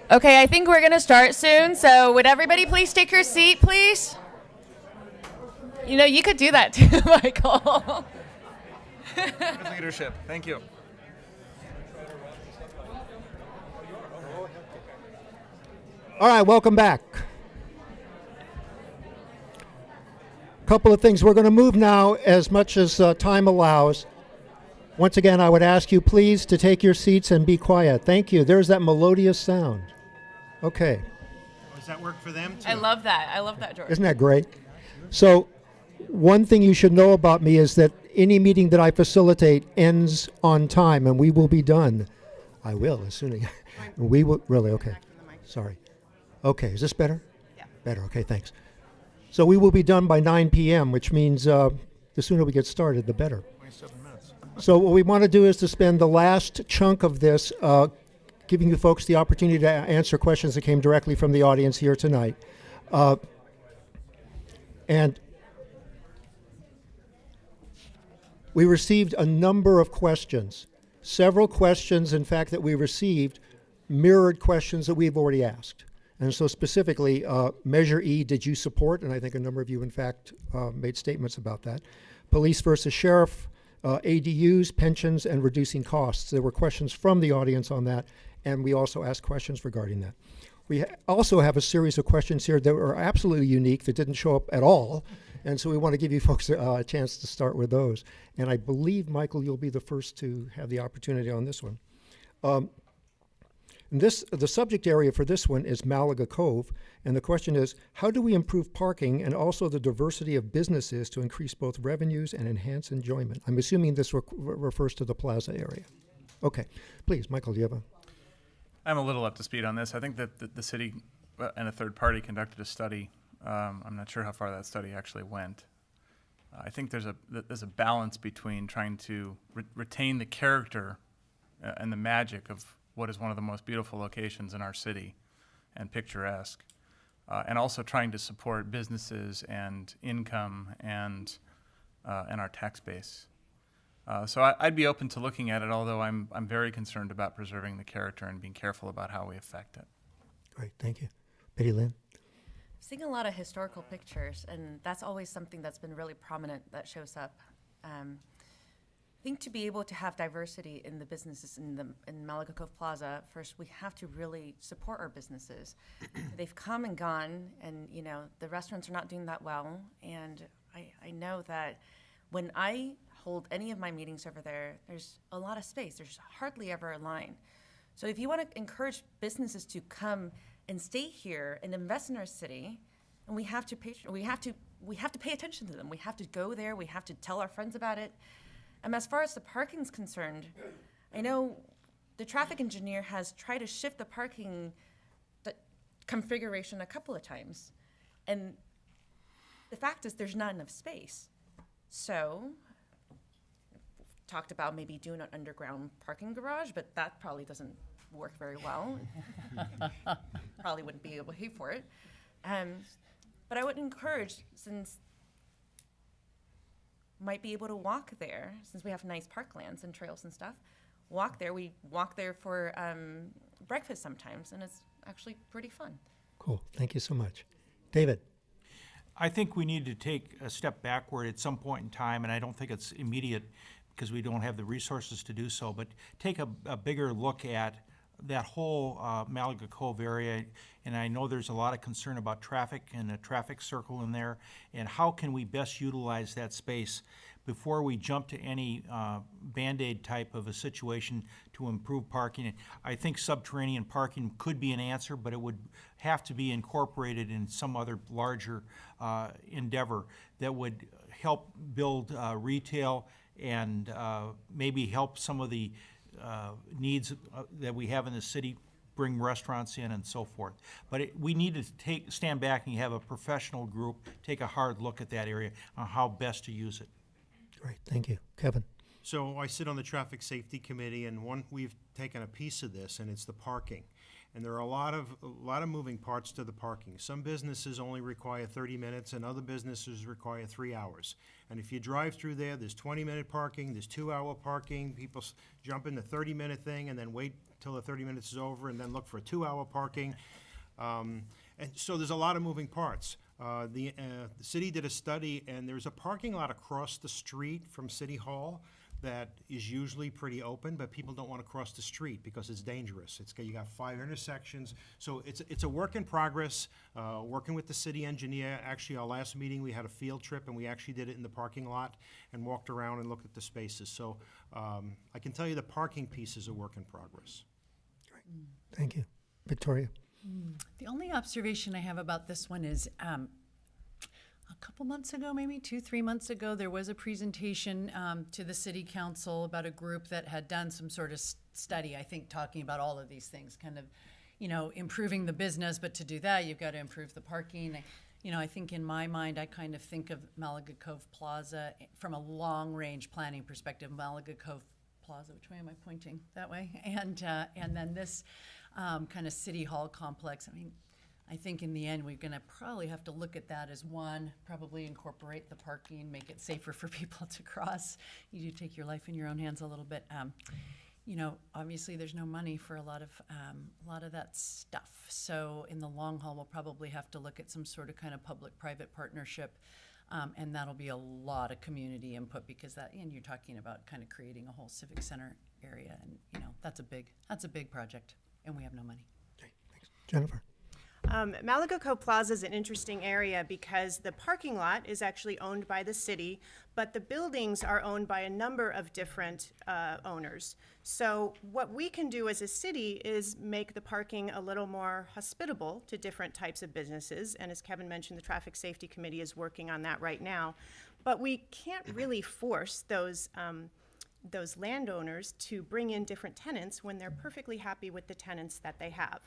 Okay, I think we're going to start soon, so would everybody please take your seat, please? You know, you could do that too, Michael. Good leadership. Thank you. All right, welcome back. A couple of things. We're going to move now as much as time allows. Once again, I would ask you please to take your seats and be quiet. Thank you. There's that melodious sound. Okay. Does that work for them too? I love that. I love that, George. Isn't that great? So one thing you should know about me is that any meeting that I facilitate ends on time, and we will be done. I will, as soon as we will. Really? Okay. Sorry. Okay. Is this better? Yeah. Better. Okay. Thanks. So we will be done by 9 p.m., which means the sooner we get started, the better. 27 minutes. So what we want to do is to spend the last chunk of this giving you folks the opportunity to answer questions that came directly from the audience here tonight. And we received a number of questions. Several questions, in fact, that we received mirrored questions that we've already asked. And so specifically, Measure E, did you support? And I think a number of you, in fact, made statements about that. Police versus sheriff, ADUs, pensions, and reducing costs. There were questions from the audience on that, and we also asked questions regarding that. We also have a series of questions here that were absolutely unique that didn't show up at all, and so we want to give you folks a chance to start with those. And I believe, Michael, you'll be the first to have the opportunity on this one. The subject area for this one is Malaga Cove, and the question is, how do we improve parking and also the diversity of businesses to increase both revenues and enhance enjoyment? I'm assuming this refers to the plaza area. Okay, please, Michael, do you have a... I'm a little up to speed on this. I think that the city and a third party conducted a study. I'm not sure how far that study actually went. I think there's a balance between trying to retain the character and the magic of what is one of the most beautiful locations in our city and picturesque, and also trying to support businesses and income and our tax base. So I'd be open to looking at it, although I'm very concerned about preserving the character and being careful about how we affect it. Great, thank you. Betty Lynn? Seeing a lot of historical pictures, and that's always something that's been really prominent that shows up. I think to be able to have diversity in the businesses in Malaga Cove Plaza, first we have to really support our businesses. They've come and gone, and you know the restaurants are not doing that well. And I know that when I hold any of my meetings over there, there's a lot of space. There's hardly ever a line. So if you want to encourage businesses to come and stay here and invest in our city, and we have to pay attention to them. We have to go there. We have to tell our friends about it. As far as the parking's concerned, I know the traffic engineer has tried to shift the parking configuration a couple of times, and the fact is there's not enough space. So talked about maybe doing an underground parking garage, but that probably doesn't work very well. Probably wouldn't be able to pay for it. But I would encourage, since might be able to walk there, since we have nice parklands and trails and stuff, walk there. We walk there for breakfast sometimes, and it's actually pretty fun. Cool, thank you so much. David? I think we need to take a step backward at some point in time, and I don't think it's immediate because we don't have the resources to do so, but take a bigger look at that whole Malaga Cove area. And I know there's a lot of concern about traffic and a traffic circle in there, and how can we best utilize that space before we jump to any Band-Aid type of a situation to improve parking. I think subterranean parking could be an answer, but it would have to be incorporated in some other larger endeavor that would help build retail and maybe help some of the needs that we have in the city, bring restaurants in and so forth. But we need to stand back and have a professional group take a hard look at that area on how best to use it. Great, thank you. Kevin? So I sit on the Traffic Safety Committee, and we've taken a piece of this, and it's the parking. And there are a lot of moving parts to the parking. Some businesses only require 30 minutes, and other businesses require 3 hours. And if you drive through there's 20-minute parking, there's 2-hour parking. People jump in the 30-minute thing and then wait till the 30 minutes is over and then look for 2-hour parking. And so there's a lot of moving parts. The city did a study, and there's a parking lot across the street from City Hall that is usually pretty open, but people don't want to cross the street because it's dangerous. You got 5 intersections, so it's a work in progress. Working with the city engineer. Actually, our last meeting we had a field trip, and we actually did it in the parking lot and walked around and looked at the spaces. So I can tell you the parking piece is a work in progress. Thank you. Victoria? The only observation I have about this one is a couple months ago, maybe 2-3 months ago, there was a presentation to the city council about a group that had done some sort of study, I think, talking about all of these things, kind of, improving the business, but to do that, you've got to improve the parking. I think in my mind, I kind of think of Malaga Cove Plaza from a long-range planning perspective. Malaga Cove Plaza, which way am I pointing? That way? And then this kind of city hall complex. I think in the end, we're going to probably have to look at that as one, probably incorporate the parking, make it safer for people to cross. You do take your life in your own hands a little bit. Obviously there's no money for a lot of that stuff. So in the long haul, we'll probably have to look at some sort of kind of public-private partnership. And that'll be a lot of community input because and you're talking about kind of creating a whole civic center area. And, that's a big project, and we have no money. Okay, thanks. Jennifer? Malaga Cove Plaza is an interesting area because the parking lot is actually owned by the city, but the buildings are owned by a number of different owners. So what we can do as a city is make the parking a little more hospitable to different types of businesses. And as Kevin mentioned, the Traffic Safety Committee is working on that right now. But we can't really force those landowners to bring in different tenants when they're perfectly happy with the tenants that they have.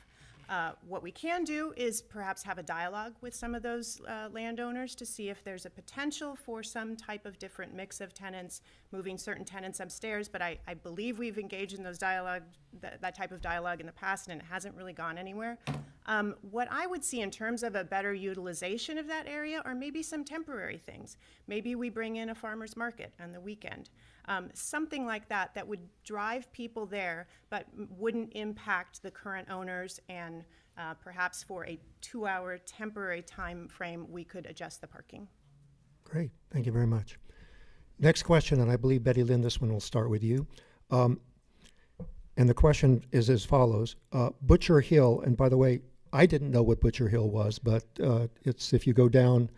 What we can do is perhaps have a dialogue with some of those landowners to see if there's a potential for some type of different mix of tenants, moving certain tenants upstairs, but I believe we've engaged in those that type of dialogue in the past, and it hasn't really gone anywhere. What I would see in terms of a better utilization of that area are maybe some temporary things. Maybe we bring in a farmer's market on the weekend. Something like that would drive people there, but wouldn't impact the current owners, and perhaps for a 2-hour temporary time frame, we could adjust the parking. Great, thank you very much. Next question, and I believe, Betty Lynn, this one will start with you. And the question is as follows. Butcher Hill, and by the way, I didn't know what Butcher Hill was, but it's if you go down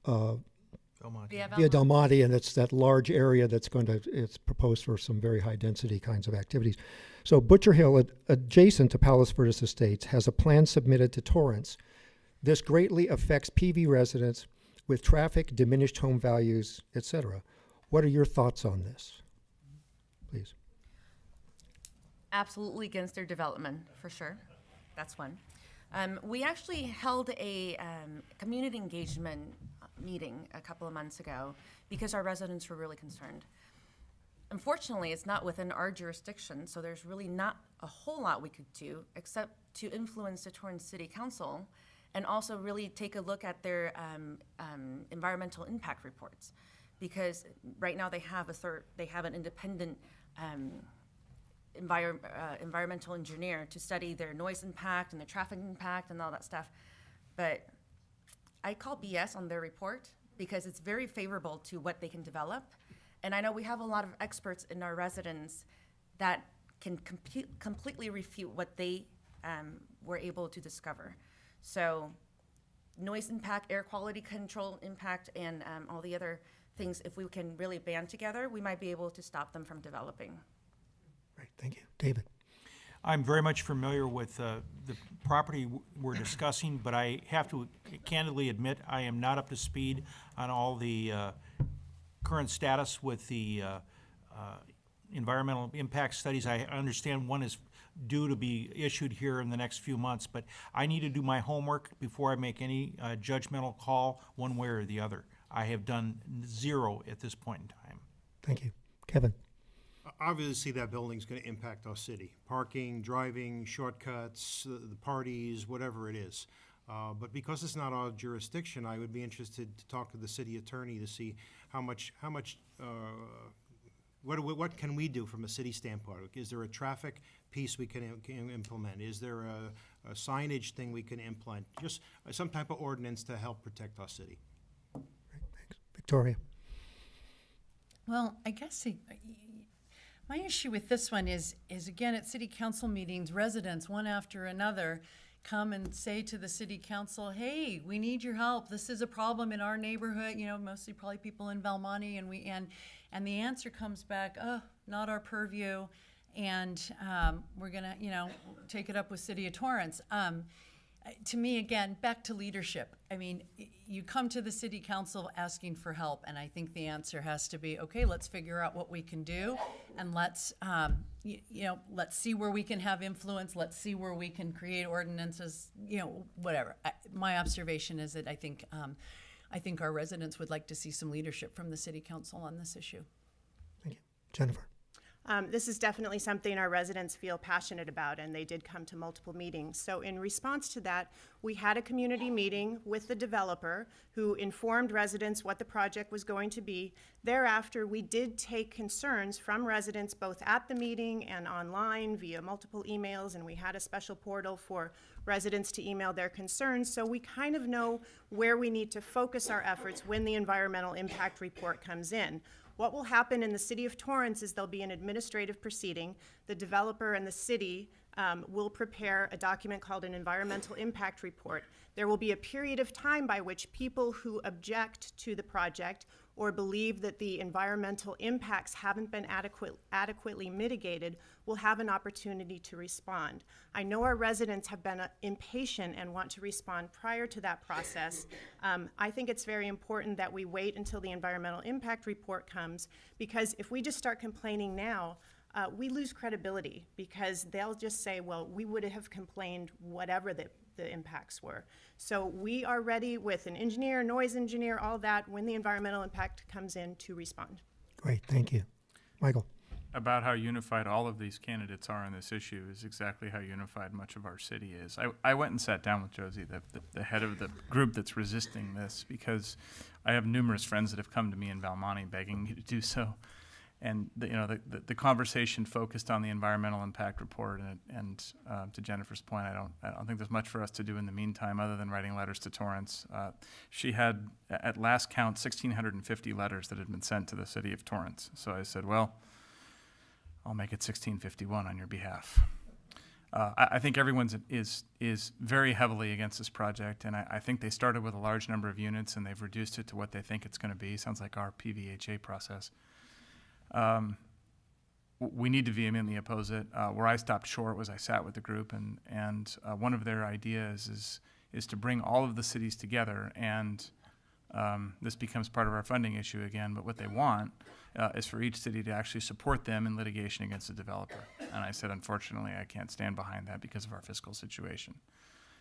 via Del Monte, and it's that large area that's it's proposed for some very high density kinds of activities. So Butcher Hill, adjacent to Palos Verdes Estates, has a plan submitted to Torrance. This greatly affects PV residents with traffic, diminished home values, etc. What are your thoughts on this? Please. Absolutely against their development, for sure. That's one. We actually held a community engagement meeting a couple of months ago because our residents were really concerned. Unfortunately, it's not within our jurisdiction, so there's really not a whole lot we could do except to influence the Torrance City Council and also really take a look at their environmental impact reports, because right now they have an independent environmental engineer to study their noise impact and their traffic impact and all that stuff. But I call BS on their report because it's very favorable to what they can develop. And I know we have a lot of experts in our residents that can completely refute what they were able to discover. So noise impact, air quality control impact, and all the other things, if we can really band together, we might be able to stop them from developing. Great, thank you. David? I'm very much familiar with the property we're discussing, but I have to candidly admit I am not up to speed on all the current status with the environmental impact studies. I understand one is due to be issued here in the next few months, but I need to do my homework before I make any judgmental call one way or the other. I have done zero at this point in time. Thank you. Kevin? obviously, that building's gonna impact our city. Parking, driving, shortcuts, the parties, whatever it is. But because it's not our jurisdiction, I would be interested to talk to the city attorney to see what can we do from a city standpoint? Is there a traffic piece we can implement? Is there a signage thing we can implement? Just some type of ordinance to help protect our city. Victoria? Well, I guess my issue with this one is again, at city council meetings, residents, one after another, come and say to the city council, hey, we need your help. This is a problem in our neighborhood, you know, mostly probably people in Valmont, and the answer comes back, oh, not our purview, and we're gonna, you know, take it up with City of Torrance. To me, again, back to leadership. I mean, you come to the city council asking for help, and I think the answer has to be, okay, let's figure out what we can do, and let's, let's see where we can have influence. Let's see where we can create ordinances. You know, whatever. My observation is that I think our residents would like to see some leadership from the city council on this issue. Thank you. Jennifer? This is definitely something our residents feel passionate about, and they did come to multiple meetings. So in response to that, we had a community meeting with the developer who informed residents what the project was going to be. Thereafter, we did take concerns from residents both at the meeting and online via multiple emails, and we had a special portal for residents to email their concerns. So we kind of know where we need to focus our efforts when the environmental impact report comes in. What will happen in the city of Torrance is there'll be an administrative proceeding. The developer and the city will prepare a document called an environmental impact report. There will be a period of time by which people who object to the project or believe that the environmental impacts haven't been adequately mitigated will have an opportunity to respond. I know our residents have been impatient and want to respond prior to that process. I think it's very important that we wait until the environmental impact report comes, because if we just start complaining now, we lose credibility, because they'll just say, well, we would have complained whatever the impacts were. So we are ready with an engineer, noise engineer, all that, when the environmental impact comes in, to respond. Great, thank you. Michael? About how unified all of these candidates are on this issue is exactly how unified much of our city is. I went and sat down with Josie, the head of the group that's resisting this, because I have numerous friends that have come to me in Valmont begging me to do so. And the conversation focused on the environmental impact report, and to Jennifer's point, I don't think there's much for us to do in the meantime other than writing letters to Torrance. She had, at last count, 1,650 letters that had been sent to the city of Torrance. So I said, well, I'll make it 1,651 on your behalf. I think everyone is very heavily against this project, and I think they started with a large number of units and they've reduced it to what they think it's going to be. Sounds like our PVHA process. We need to vehemently oppose it. Where I stopped short was I sat with the group, and one of their ideas is to bring all of the cities together, and this becomes part of our funding issue again, but what they want is for each city to actually support them in litigation against the developer. And I said, unfortunately, I can't stand behind that because of our fiscal situation.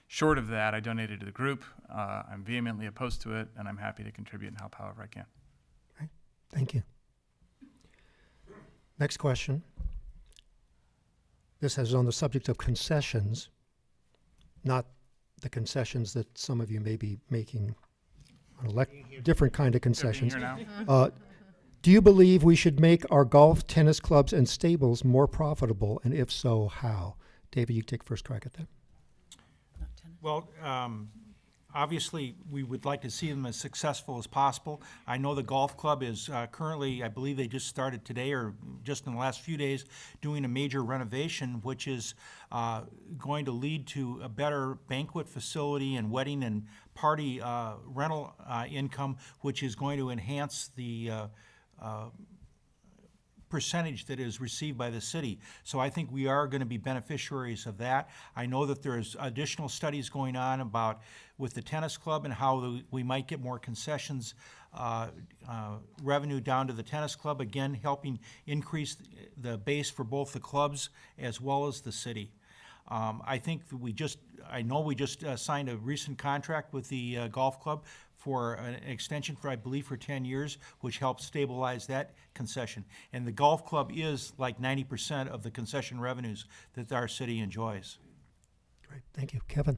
Short of that, I donated to the group. I'm vehemently opposed to it, and I'm happy to contribute and help however I can. Right. Thank you. Next question. This is on the subject of concessions, not the concessions that some of you may be making, different kind of concessions. Here now. Do you believe we should make our golf, tennis clubs, and stables more profitable, and if so, how? David, you take first crack at that. Well, obviously, we would like to see them as successful as possible. I know the golf club is currently, I believe they just started today or just in the last few days, doing a major renovation, which is going to lead to a better banquet facility and wedding and party rental income, which is going to enhance the percentage that is received by the city. So I think we are going to be beneficiaries of that. I know that there's additional studies going on about with the tennis club and how we might get more concessions revenue down to the tennis club, again helping increase the base for both the clubs as well as the city. I think that I know we just signed a recent contract with the golf club for an extension for, I believe, for 10 years, which helps stabilize that concession. And the golf club is like 90% of the concession revenues that our city enjoys. Great, thank you. Kevin?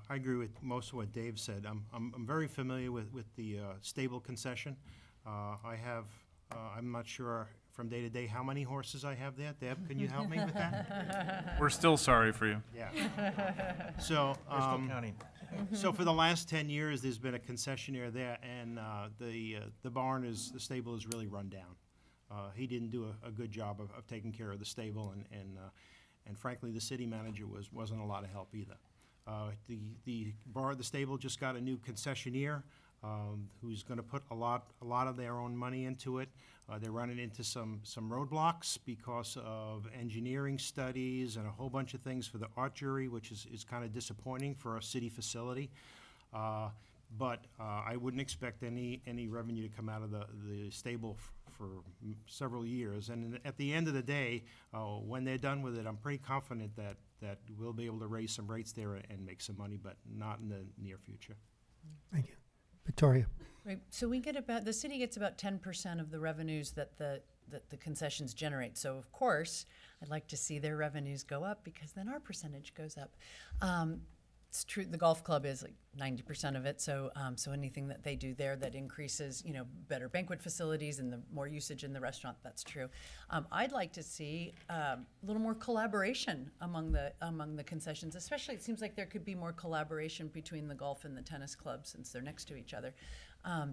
I agree with most of what Dave said. I'm very familiar with the stable concession. I'm not sure from day to day how many horses I have there. Deb, can you help me with that? We're still sorry for you. Yeah. So, We're still counting. so for the last 10 years, there's been a concessionaire there, and the stable is really run down. He didn't do a good job of taking care of the stable, and frankly, the city manager wasn't a lot of help either. The stable just got a new concessionaire who's going to put a lot of their own money into it. They're running into some roadblocks because of engineering studies and a whole bunch of things for the art jury, which is kind of disappointing for a city facility. But I wouldn't expect any revenue to come out of the stable for several years. And at the end of the day, when they're done with it, I'm pretty confident that we'll be able to raise some rates there and make some money, but not in the near future. Thank you. Victoria? Right, so the city gets about 10% of the revenues that the concessions generate. So of course, I'd like to see their revenues go up because then our percentage goes up. It's true, the golf club is like 90% of it, so anything that they do there that increases, better banquet facilities and the more usage in the restaurant, that's true. I'd like to see a little more collaboration among the concessions, especially it seems like there could be more collaboration between the golf and the tennis club since they're next to each other.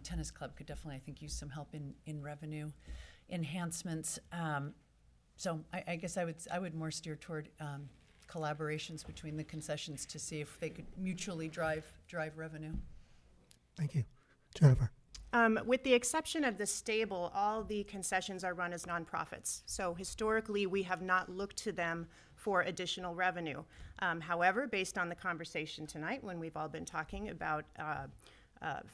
Tennis club could definitely, I think, use some help in revenue enhancements. So I guess I would more steer toward collaborations between the concessions to see if they could mutually drive revenue. Thank you. Jennifer? With the exception of the stable, all the concessions are run as nonprofits. So historically, we have not looked to them for additional revenue. However, based on the conversation tonight, when we've all been talking about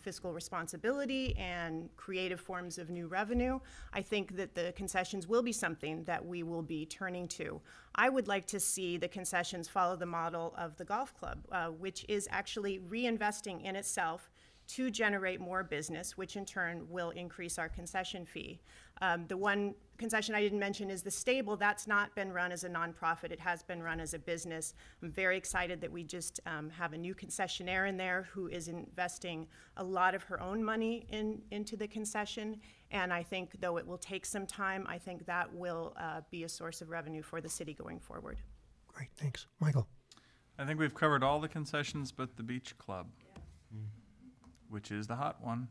fiscal responsibility and creative forms of new revenue, I think that the concessions will be something that we will be turning to. I would like to see the concessions follow the model of the golf club, which is actually reinvesting in itself to generate more business, which in turn will increase our concession fee. The one concession I didn't mention is the stable. That's not been run as a nonprofit. It has been run as a business. I'm very excited that we just have a new concessionaire in there who is investing a lot of her own money into the concession. And I think, though it will take some time, I think that will be a source of revenue for the city going forward. Great, thanks. Michael? I think we've covered all the concessions but the beach club, which is the hot one.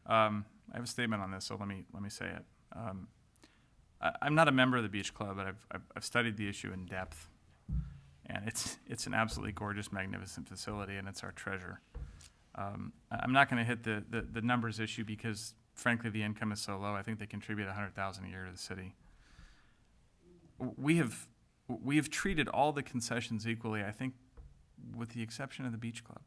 I have a statement on this, so let me say it. I'm not a member of the beach club, but I've studied the issue in depth, and it's an absolutely gorgeous, magnificent facility, and it's our treasure. I'm not going to hit the numbers issue because, frankly, the income is so low. I think they contribute $100,000 a year to the city. We have treated all the concessions equally, I think, with the exception of the beach club.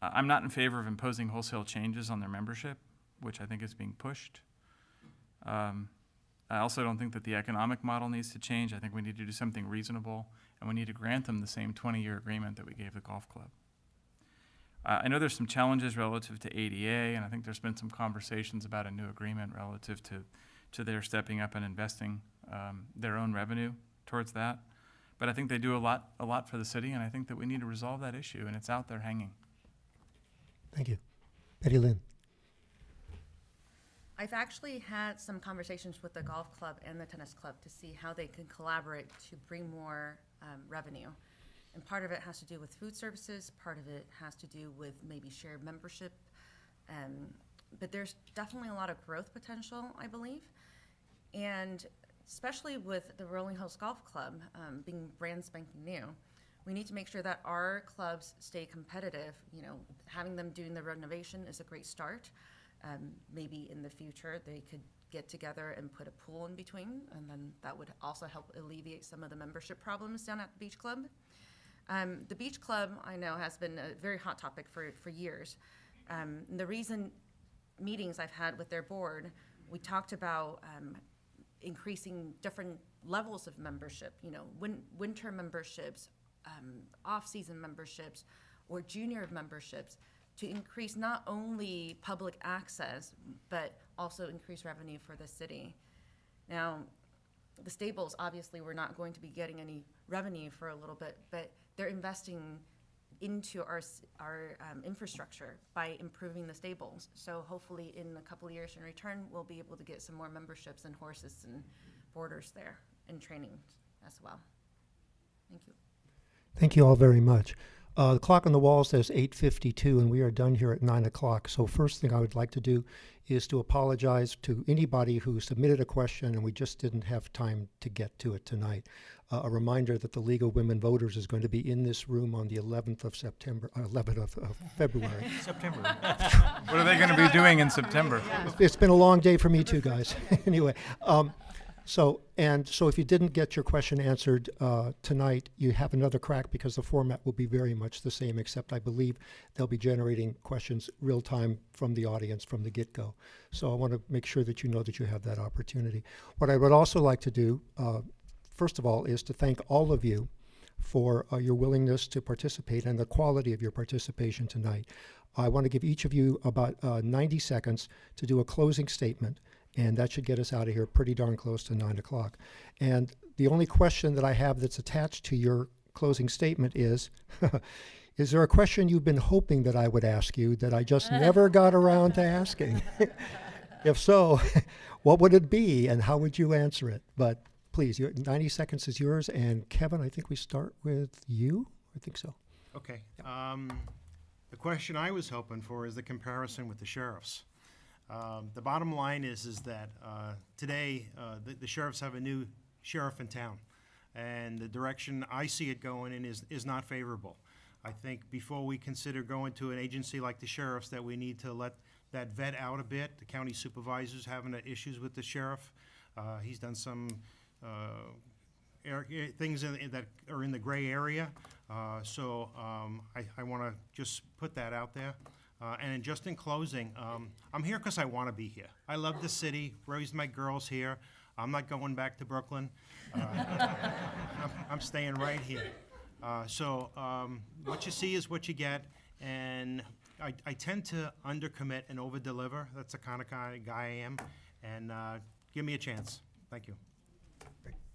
I'm not in favor of imposing wholesale changes on their membership, which I think is being pushed. I also don't think that the economic model needs to change. I think we need to do something reasonable, and we need to grant them the same 20-year agreement that we gave the golf club. I know there's some challenges relative to ADA, and I think there's been some conversations about a new agreement relative to their stepping up and investing their own revenue towards that. But I think they do a lot for the city, and I think that we need to resolve that issue, and it's out there hanging. Thank you. Betty Lynn? I've actually had some conversations with the golf club and the tennis club to see how they can collaborate to bring more revenue. And part of it has to do with food services, part of it has to do with maybe shared membership. But there's definitely a lot of growth potential, I believe. And especially with the Rolling Hills Golf Club being brand spanking new, we need to make sure that our clubs stay competitive. Having them doing the renovation is a great start. Maybe in the future they could get together and put a pool in between, and then that would also help alleviate some of the membership problems down at the beach club. The beach club, I know, has been a very hot topic for years. The recent meetings I've had with their board, we talked about increasing different levels of membership, you know, winter memberships, off-season memberships, or junior memberships, to increase not only public access, but also increase revenue for the city. Now, the stables, obviously, we're not going to be getting any revenue for a little bit, but they're investing into our infrastructure by improving the stables. So hopefully in a couple of years in return, we'll be able to get some more memberships and horses and boarders there and training as well. Thank you. Thank you all very much. The clock on the wall says 8:52, and we are done here at 9 o'clock. So first thing I would like to do is to apologize to anybody who submitted a question and we just didn't have time to get to it tonight. A reminder that the League of Women Voters is going to be in this room on the 11th of February. September. What are they going to be doing in September? It's been a long day for me too, guys. Anyway, so if you didn't get your question answered tonight, you have another crack because the format will be very much the same, except I believe they'll be generating questions real time from the audience from the get-go. So I want to make sure that you know that you have that opportunity. What I would also like to do, first of all, is to thank all of you for your willingness to participate and the quality of your participation tonight. I want to give each of you about 90 seconds to do a closing statement, and that should get us out of here pretty darn close to 9 o'clock. And the only question that I have that's attached to your closing statement is, is there a question you've been hoping that I would ask you that I just never got around to asking? If so, what would it be and how would you answer it? But please, 90 seconds is yours. And Kevin, I think we start with you. I think so. Okay. The question I was hoping for is the comparison with the sheriffs. The bottom line is that today the sheriffs have a new sheriff in town, and the direction I see it going in is not favorable. I think before we consider going to an agency like the sheriffs, that we need to let that vet out a bit. The county supervisor's having issues with the sheriff. He's done some things that are in the gray area. So I want to just put that out there. And just in closing, I'm here because I want to be here. I love the city, raised my girls here. I'm not going back to Brooklyn. I'm staying right here. So what you see is what you get, and I tend to undercommit and overdeliver. That's the kind of guy I am, and give me a chance. Thank you.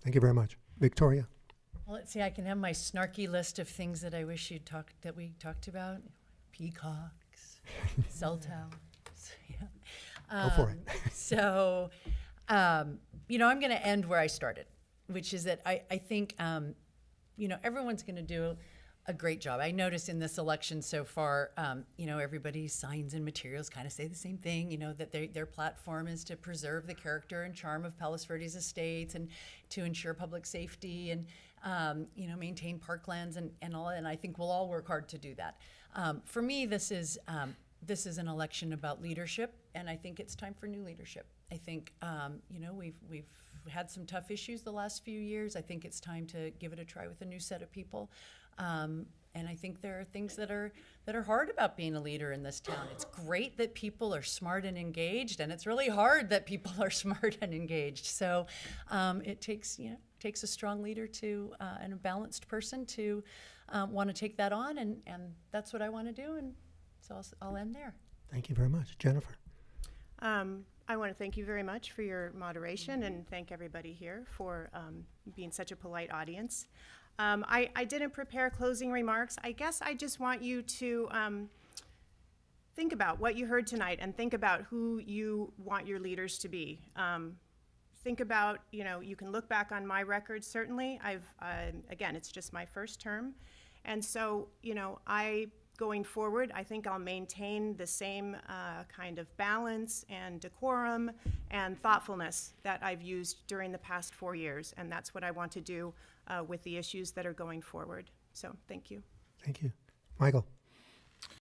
Thank you very much. Victoria? Well, let's see, I can have my snarky list of things that I wish that we talked about. Peacocks, cell towers, yeah. Go for it. So, you know, I'm going to end where I started, which is that I think, you know, everyone's going to do a great job. I noticed in this election so far, you know, everybody's signs and materials kind of say the same thing, you know, that their platform is to preserve the character and charm of Palos Verdes Estates and to ensure public safety and, you know, maintain parklands and all. And I think we'll all work hard to do that. For me, this is an election about leadership, and I think it's time for new leadership. I think, you know, we've had some tough issues the last few years. I think it's time to give it a try with a new set of people. And I think there are things that are hard about being a leader in this town. It's great that people are smart and engaged, and it's really hard that people are smart and engaged. So it takes a strong leader and a balanced person to want to take that on, and that's what I want to do. And so I'll end there. Thank you very much. Jennifer? I want to thank you very much for your moderation and thank everybody here for being such a polite audience. I didn't prepare closing remarks. I guess I just want you to think about what you heard tonight and think about who you want your leaders to be. Think about, you know, you can look back on my record, certainly. Again, it's just my first term. And so, you know, going forward, I think I'll maintain the same kind of balance and decorum and thoughtfulness that I've used during the past 4 years. And that's what I want to do with the issues that are going forward. So, thank you. Thank you. Michael?